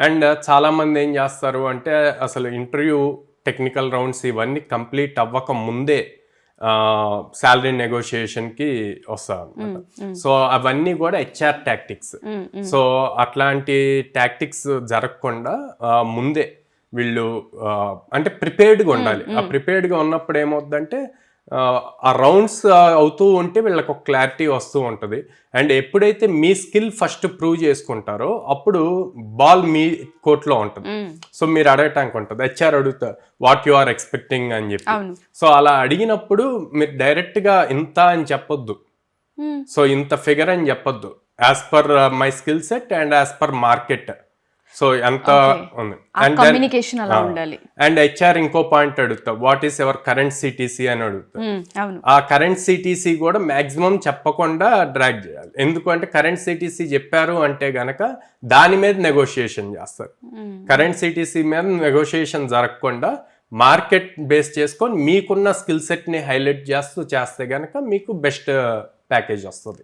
And చాలా మంది ఏం చేస్తారు అంటే అసలు ఇంటర్వ్యూ టెక్నికల్ రౌండ్స్ ఇవన్నీ కంప్లీట్ అవ్వక ముందే శాలరీ నెగోషియేషన్కి వస్తారు అనమాట. సో అవన్నీ కూడా హెచ్ఆర్ టాక్టిక్స్. సో అట్లాంటి టాక్టిక్స్ జరగకుండా ముందే వీళ్ళు అంటే ప్రిపేర్డ్గా ఉండాలి. ఆ ప్రిపేర్డ్గా ఉన్నప్పుడు ఏమవుతుందంటే ఆ రౌండ్స్ అవుతూ ఉంటే వీళ్ళకి ఒక క్లారిటీ వస్తూ ఉంటుంది. అండ్ ఎప్పుడైతే మీ స్కిల్ ఫస్ట్ ప్రూవ్ చేసుకుంటారో అప్పుడు బాల్ మీ కోర్ట్లో ఉంటుంది. సో మీరు అడగటానికి ఉంటుంది, హెచ్ఆర్ అడుగుతా వాట్ యు ఆర్ ఎక్స్పెక్టింగ్ అని చెప్పి. సో అలా అడిగినప్పుడు మీరు డైరెక్ట్గా ఇంత అని చెప్పొద్దు. సో ఇంత ఫిగర్ అని చెప్పొద్దు, as per my skill set and as per market. So ఎంత ఉంది కమ్యూనికేషన్ అలా ఉండాలి. అండ్ హెచ్ఆర్ ఇంకో పాయింట్ అడుగుతా, what is ever current CTC అని అడుగుతా. ఆ కరెంట్ సిటీసీ కూడా మాక్సిమం చెప్పకుండా డ్రాగ్ చేయాలి. ఎందుకంటే కరెంట్ సిటీసీ చెప్పారు అంటే గనక దాని మీద నెగోషియేషన్ చేస్తారు. కరెంట్ సిటీసీ మీద నెగోషియేషన్ జరగకుండా మార్కెట్ బేస్ చేసుకొని మీకున్న స్కిల్ సెట్ ని హైలైట్ చేస్తే గనక మీకు బెస్ట్ ప్యాకేజ్ వస్తుంది.